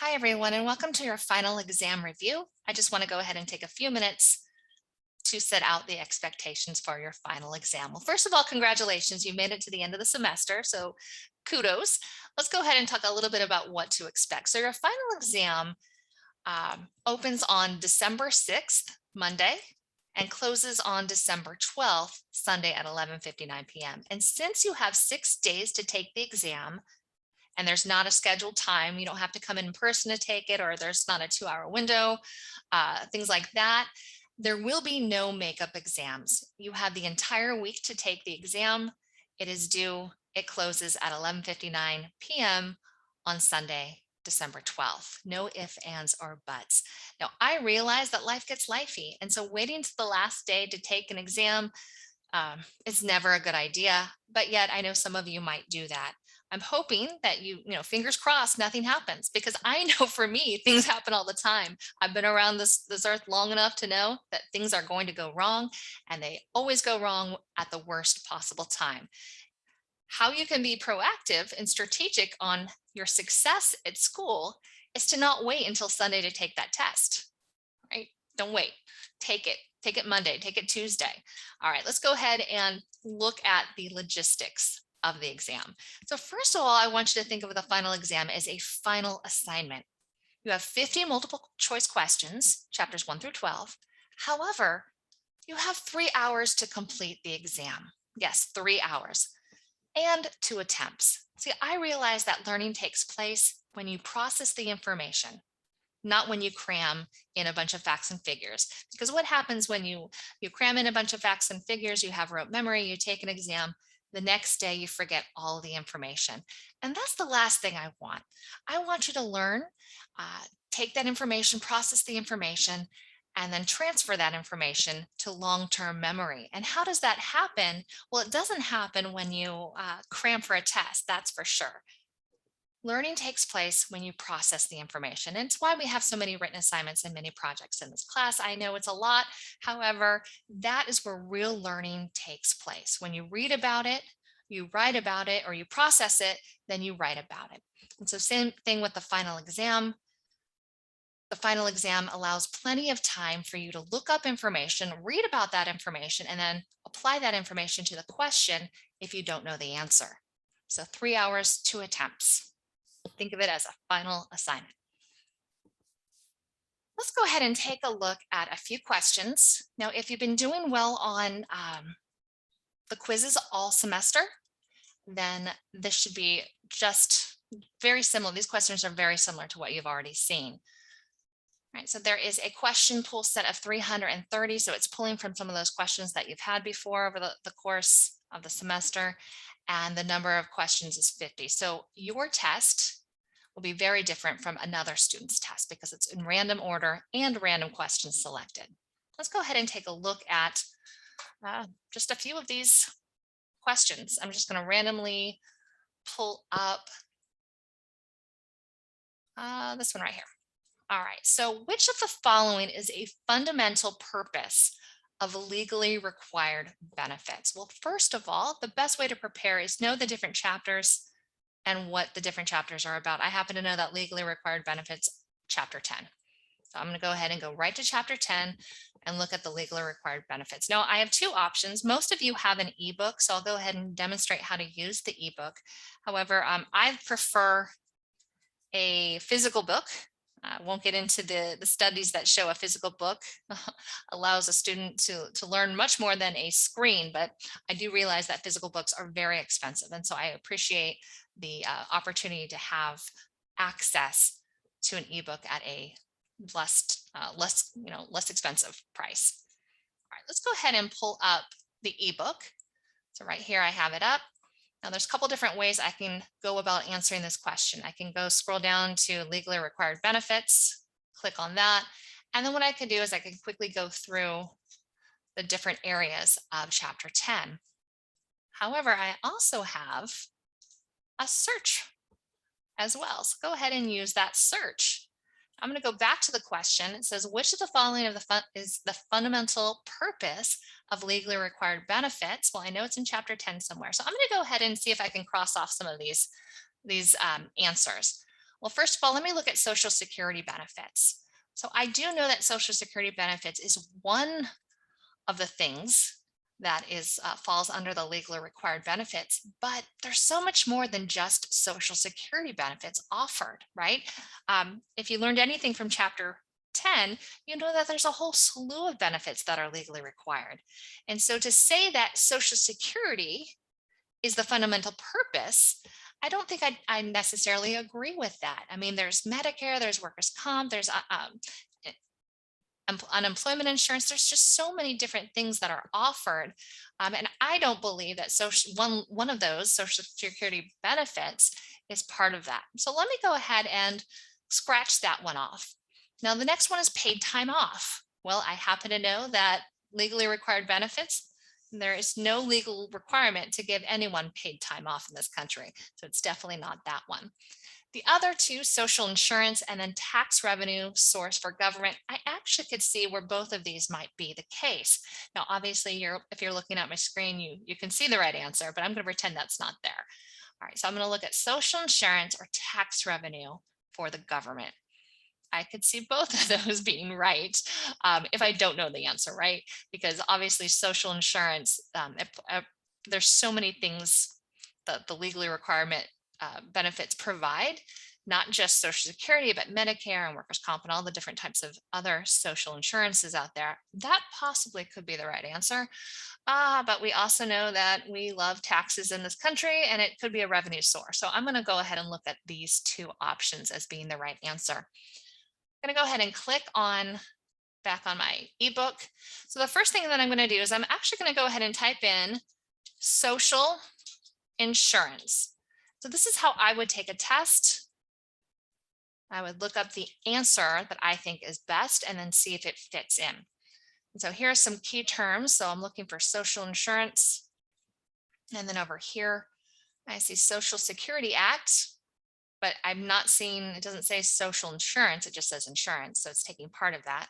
Hi, everyone, and welcome to your final exam review. I just want to go ahead and take a few minutes to set out the expectations for your final exam. Well, first of all, congratulations. You made it to the end of the semester, so kudos. Let's go ahead and talk a little bit about what to expect. So your final exam opens on December 6th, Monday, and closes on December 12th, Sunday at 11:59 p.m. And since you have 6 days to take the exam, and there's not a scheduled time. You don't have to come in person to take it, or there's not a 2 hour window, things like that. There will be no makeup exams. You have the entire week to take the exam. It is due, it closes at 11:59 p.m. on Sunday, December 12th. No ifs, ands, or buts. Now, I realize that life gets lifey. And so waiting to the last day to take an exam is never a good idea. But yet, I know some of you might do that. I'm hoping that fingers crossed, nothing happens because I know for me, things happen all the time. I've been around this earth long enough to know that things are going to go wrong, and they always go wrong at the worst possible time. How you can be proactive and strategic on your success at school is to not wait until Sunday to take that test, right? Don't wait. Take it. Take it Monday. Take it Tuesday. All right, let's go ahead and look at the logistics of the exam. So first of all, I want you to think of the final exam as a final assignment. You have 50 multiple choice questions, chapters 1 through 12. However, you have 3 hours to complete the exam. Yes, 3 hours and 2 attempts. See, I realize that learning takes place when you process the information, not when you cram in a bunch of facts and figures. Because what happens when you cram in a bunch of facts and figures, you have rote memory, you take an exam, the next day you forget all the information. And that's the last thing I want. I want you to learn, take that information, process the information, and then transfer that information to long-term memory. And how does that happen? Well, it doesn't happen when you cram for a test, that's for sure. Learning takes place when you process the information. And it's why we have so many written assignments and many projects in this class. I know it's a lot. However, that is where real learning takes place. When you read about it, you write about it, or you process it, then you write about it. And so same thing with the final exam. The final exam allows plenty of time for you to look up information, read about that information, and then apply that information to the question if you don't know the answer. So 3 hours, 2 attempts. Think of it as a final assignment. Let's go ahead and take a look at a few questions. Now, if you've been doing well on the quizzes all semester, then this should be just very similar. These questions are very similar to what you've already seen. Right, so there is a question pool set of 330. So it's pulling from some of those questions that you've had before over the course of the semester. And the number of questions is 50. So your test will be very different from another student's test because it's in random order and random questions selected. Let's go ahead and take a look at just a few of these questions. I'm just going to randomly pull up this one right here. All right, so which of the following is a fundamental purpose of legally required benefits? Well, first of all, the best way to prepare is know the different chapters and what the different chapters are about. I happen to know that legally required benefits, chapter 10. So I'm going to go ahead and go right to chapter 10 and look at the legally required benefits. Now, I have two options. Most of you have an ebook, so I'll go ahead and demonstrate how to use the ebook. However, I prefer a physical book. I won't get into the studies that show a physical book allows a student to learn much more than a screen, but I do realize that physical books are very expensive. And so I appreciate the opportunity to have access to an ebook at a less expensive price. All right, let's go ahead and pull up the ebook. So right here, I have it up. Now there's a couple different ways I can go about answering this question. I can go scroll down to legally required benefits, click on that. And then what I can do is I can quickly go through the different areas of chapter 10. However, I also have a search as well. So go ahead and use that search. I'm going to go back to the question. It says, which of the following is the fundamental purpose of legally required benefits? Well, I know it's in chapter 10 somewhere. So I'm going to go ahead and see if I can cross off some of these answers. Well, first of all, let me look at Social Security benefits. So I do know that Social Security benefits is one of the things that is falls under the legally required benefits, but there's so much more than just Social Security benefits offered, right? If you learned anything from chapter 10, you know that there's a whole slew of benefits that are legally required. And so to say that Social Security is the fundamental purpose, I don't think I necessarily agree with that. I mean, there's Medicare, there's workers' comp, there's unemployment insurance. There's just so many different things that are offered, and I don't believe that one of those Social Security benefits is part of that. So let me go ahead and scratch that one off. Now the next one is paid time off. Well, I happen to know that legally required benefits. There is no legal requirement to give anyone paid time off in this country. So it's definitely not that one. The other two, social insurance and then tax revenue source for government, I actually could see where both of these might be the case. Now, obviously, if you're looking at my screen, you can see the right answer, but I'm going to pretend that's not there. All right, so I'm going to look at social insurance or tax revenue for the government. I could see both of those being right if I don't know the answer, right? Because obviously, social insurance, there's so many things that the legally requirement benefits provide, not just Social Security, but Medicare and workers' comp and all the different types of other social insurances out there. That possibly could be the right answer. But we also know that we love taxes in this country and it could be a revenue source. So I'm going to go ahead and look at these two options as being the right answer. I'm going to go ahead and click on back on my ebook. So the first thing that I'm going to do is I'm actually going to go ahead and type in social insurance. So this is how I would take a test. I would look up the answer that I think is best and then see if it fits in. And so here are some key terms. So I'm looking for social insurance. And then over here, I see Social Security Act, but I'm not seeing, it doesn't say social insurance, it just says insurance. So it's taking part of that.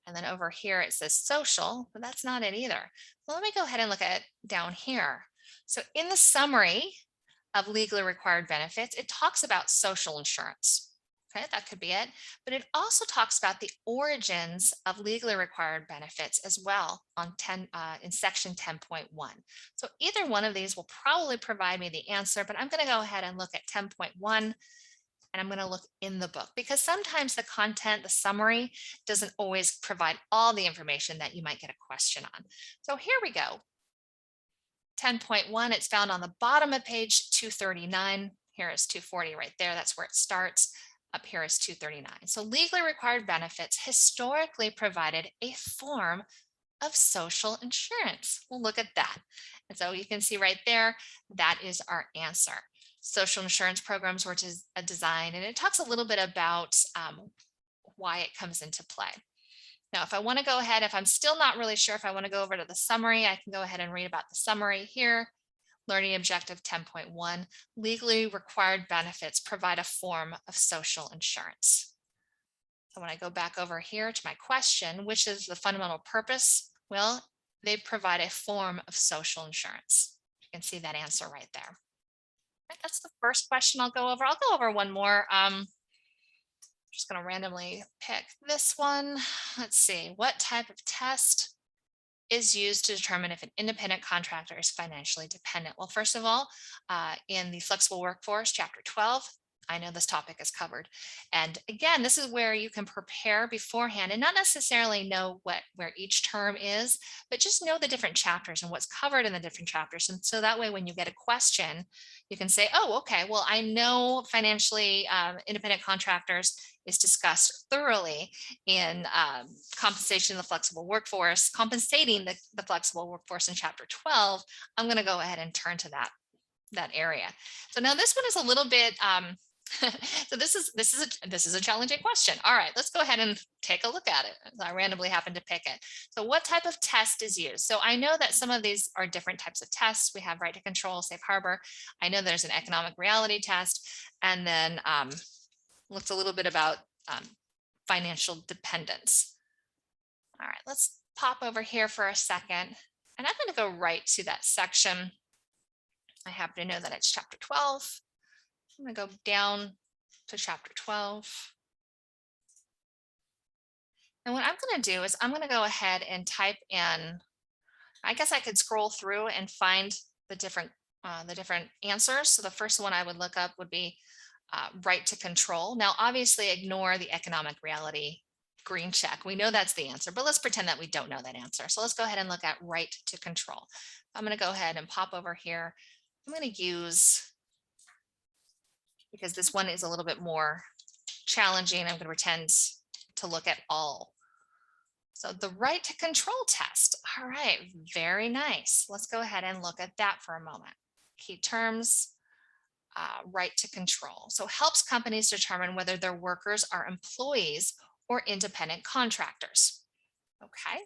And then over here, it says social, but that's not it either. Well, let me go ahead and look at down here. So in the summary of legally required benefits, it talks about social insurance. Okay, that could be it. But it also talks about the origins of legally required benefits as well on in section 10.1. So either one of these will probably provide me the answer, but I'm going to go ahead and look at 10.1 and I'm going to look in the book because sometimes the content, the summary doesn't always provide all the information that you might get a question on. So here we go. 10.1, it's found on the bottom of page 239. Here is 240 right there. That's where it starts. Up here is 239. So legally required benefits historically provided a form of social insurance. We'll look at that. And so you can see right there, that is our answer. Social insurance programs were designed, and it talks a little bit about why it comes into play. Now, if I want to go ahead, if I'm still not really sure if I want to go over to the summary, I can go ahead and read about the summary here. Learning objective 10.1, legally required benefits provide a form of social insurance. So when I go back over here to my question, which is the fundamental purpose? Well, they provide a form of social insurance. You can see that answer right there. Right, that's the first question I'll go over. I'll go over one more. Just going to randomly pick this one. Let's see, what type of test is used to determine if an independent contractor is financially dependent? Well, first of all, in the flexible workforce, chapter 12, I know this topic is covered. And again, this is where you can prepare beforehand and not necessarily know where each term is, but just know the different chapters and what's covered in the different chapters. And so that way, when you get a question, you can say, oh, okay, well, I know financially independent contractors is discussed thoroughly in compensation of the flexible workforce, compensating the flexible workforce in chapter 12. I'm going to go ahead and turn to that area. So now this one is a little bit, so this is a challenging question. All right, let's go ahead and take a look at it. I randomly happened to pick it. So what type of test is used? So I know that some of these are different types of tests. We have right to control, safe harbor. I know there's an economic reality test, and then looks a little bit about financial dependence. All right, let's pop over here for a second. And I'm going to go right to that section. I happen to know that it's chapter 12. I'm going to go down to chapter 12. And what I'm going to do is I'm going to go ahead and type in, I guess I could scroll through and find the different answers. So the first one I would look up would be right to control. Now, obviously ignore the economic reality green check. We know that's the answer, but let's pretend that we don't know that answer. So let's go ahead and look at right to control. I'm going to go ahead and pop over here. I'm going to use, because this one is a little bit more challenging, I'm going to pretend to look at all. So the right to control test. All right, very nice. Let's go ahead and look at that for a moment. Key terms, right to control. So helps companies determine whether their workers are employees or independent contractors. Okay,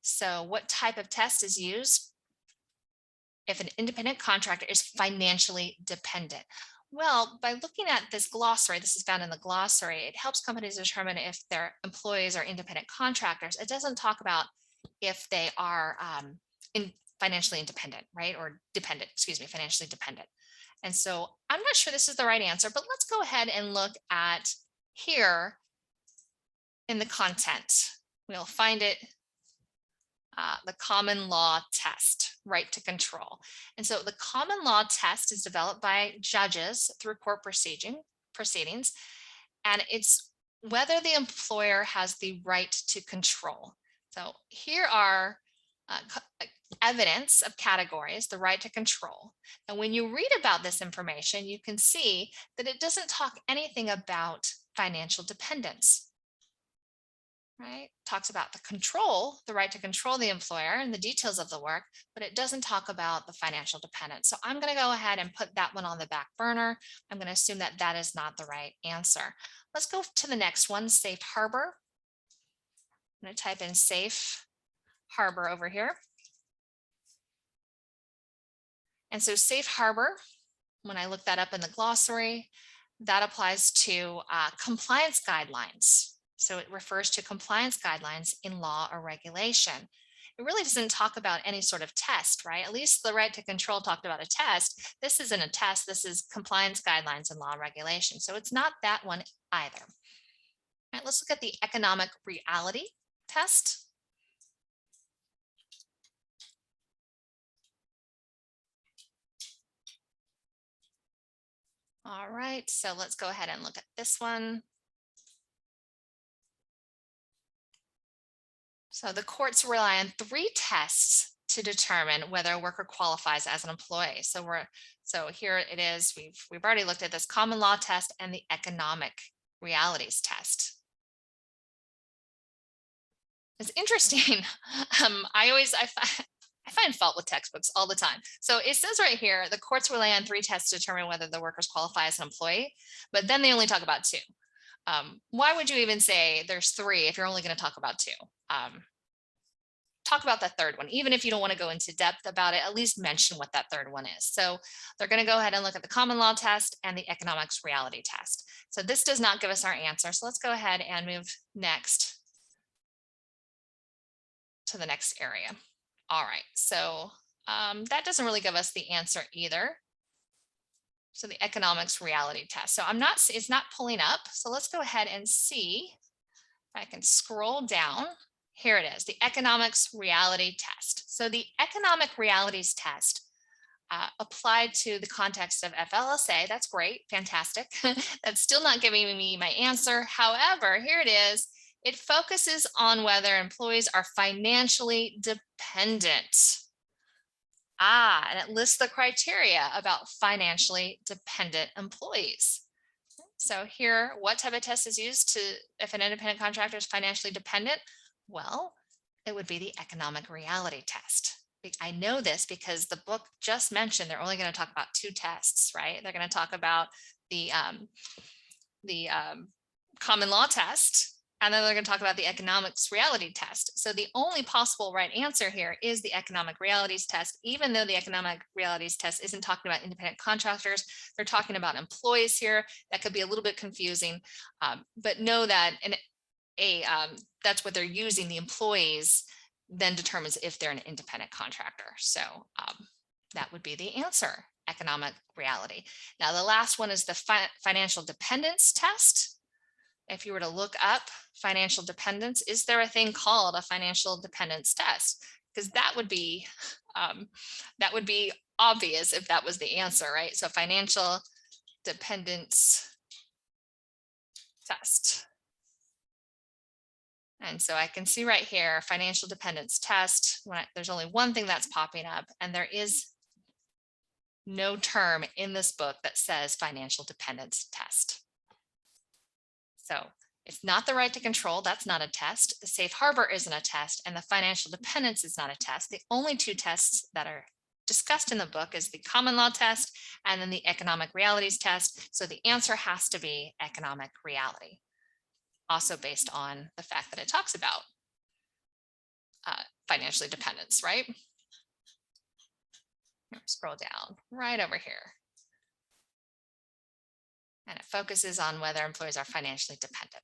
so what type of test is used if an independent contractor is financially dependent? Well, by looking at this glossary, this is found in the glossary, it helps companies determine if their employees are independent contractors. It doesn't talk about if they are financially independent, right? Or dependent, excuse me, financially dependent. And so I'm not sure this is the right answer, but let's go ahead and look at here in the content. We'll find it, the common law test, right to control. And so the common law test is developed by judges through court proceedings, and it's whether the employer has the right to control. So here are evidence of categories, the right to control. And when you read about this information, you can see that it doesn't talk anything about financial dependence. Right? Talks about the control, the right to control the employer and the details of the work, but it doesn't talk about the financial dependence. So I'm going to go ahead and put that one on the back burner. I'm going to assume that that is not the right answer. Let's go to the next one, safe harbor. I'm going to type in safe harbor over here. And so safe harbor, when I look that up in the glossary, that applies to compliance guidelines. So it refers to compliance guidelines in law or regulation. It really doesn't talk about any sort of test, right? At least the right to control talked about a test. This isn't a test. This is compliance guidelines in law and regulation. So it's not that one either. All right, let's look at the economic reality test. All right, so let's go ahead and look at this one. So the courts rely on 3 tests to determine whether a worker qualifies as an employee. So here it is. We've already looked at this common law test and the economic realities test. It's interesting. I find fault with textbooks all the time. So it says right here, the courts rely on 3 tests to determine whether the workers qualify as an employee, but then they only talk about 2. Why would you even say there's 3 if you're only going to talk about 2? Talk about that third one. Even if you don't want to go into depth about it, at least mention what that third one is. So they're going to go ahead and look at the common law test and the economics reality test. So this does not give us our answer. So let's go ahead and move next to the next area. All right, so that doesn't really give us the answer either. So the economics reality test. So it's not pulling up. So let's go ahead and see if I can scroll down. Here it is, the economics reality test. So the economic realities test applied to the context of FLSA. That's great, fantastic. That's still not giving me my answer. However, here it is. It focuses on whether employees are financially dependent. And it lists the criteria about financially dependent employees. So here, what type of test is used if an independent contractor is financially dependent? Well, it would be the economic reality test. I know this because the book just mentioned they're only going to talk about 2 tests, right? They're going to talk about the common law test, and then they're going to talk about the economics reality test. So the only possible right answer here is the economic realities test, even though the economic realities test isn't talking about independent contractors. They're talking about employees here. That could be a little bit confusing, but know that that's what they're using. The employees then determines if they're an independent contractor. So that would be the answer. economic reality. Now, the last one is the financial dependence test. If you were to look up financial dependence, is there a thing called a financial dependence test? Because that would be obvious if that was the answer, right? So financial dependence test. And so I can see right here, financial dependence test, there's only one thing that's popping up, and there is no term in this book that says financial dependence test. So it's not the right to control. That's not a test. The safe harbor isn't a test, and the financial dependence is not a test. The only two tests that are discussed in the book is the common law test and then the economic realities test. So the answer has to be economic reality, also based on the fact that it talks about financial dependence, right? Scroll down right over here. And it focuses on whether employees are financially dependent.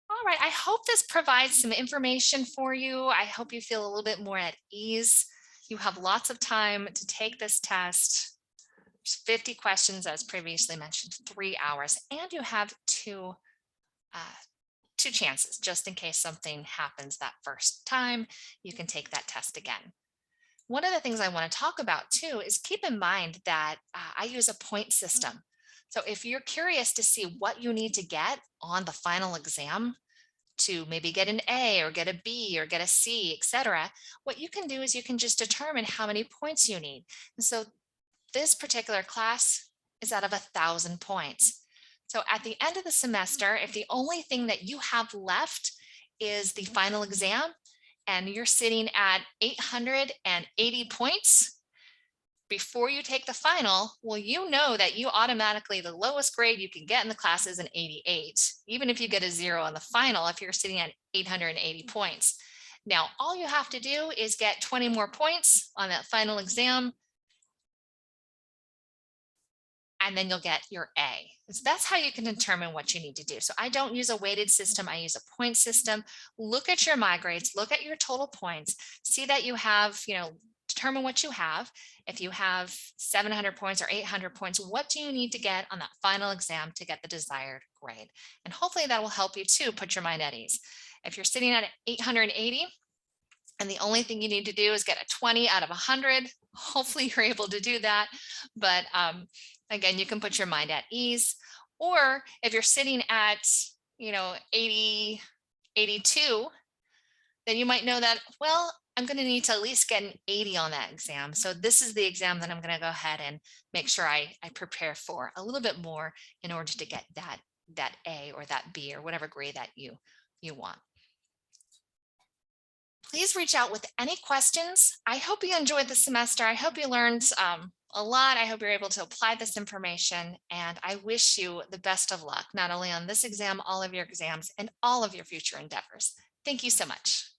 All right, I hope this provides some information for you. I hope you feel a little bit more at ease. You have lots of time to take this test. There's 50 questions, as previously mentioned, 3 hours, and you have two chances just in case something happens that first time. You can take that test again. One of the things I want to talk about too is keep in mind that I use a point system. So if you're curious to see what you need to get on the final exam to maybe get an A or get a B or get a C, etc., what you can do is you can just determine how many points you need. And so this particular class is out of 1,000 points. So at the end of the semester, if the only thing that you have left is the final exam, and you're sitting at 880 points before you take the final, well, you know that you automatically, the lowest grade you can get in the class is an 88, even if you get a 0 on the final, if you're sitting at 880 points. Now, all you have to do is get 20 more points on that final exam, and then you'll get your A. So that's how you can determine what you need to do. So I don't use a weighted system, I use a point system. Look at your MyGrades, look at your total points, see that you have, determine what you have. If you have 700 points or 800 points, what do you need to get on that final exam to get the desired grade? And hopefully that will help you too, put your mind at ease. If you're sitting at 880, and the only thing you need to do is get a 20 out of 100, hopefully you're able to do that. But again, you can put your mind at ease. Or if you're sitting at, 80, 82, then you might know that, well, I'm going to need to at least get an 80 on that exam. So this is the exam that I'm going to go ahead and make sure I prepare for a little bit more in order to get that A or that B or whatever grade that you want. Please reach out with any questions. I hope you enjoyed the semester. I hope you learned a lot. I hope you're able to apply this information, and I wish you the best of luck, not only on this exam, all of your exams, and all of your future endeavors. Thank you so much.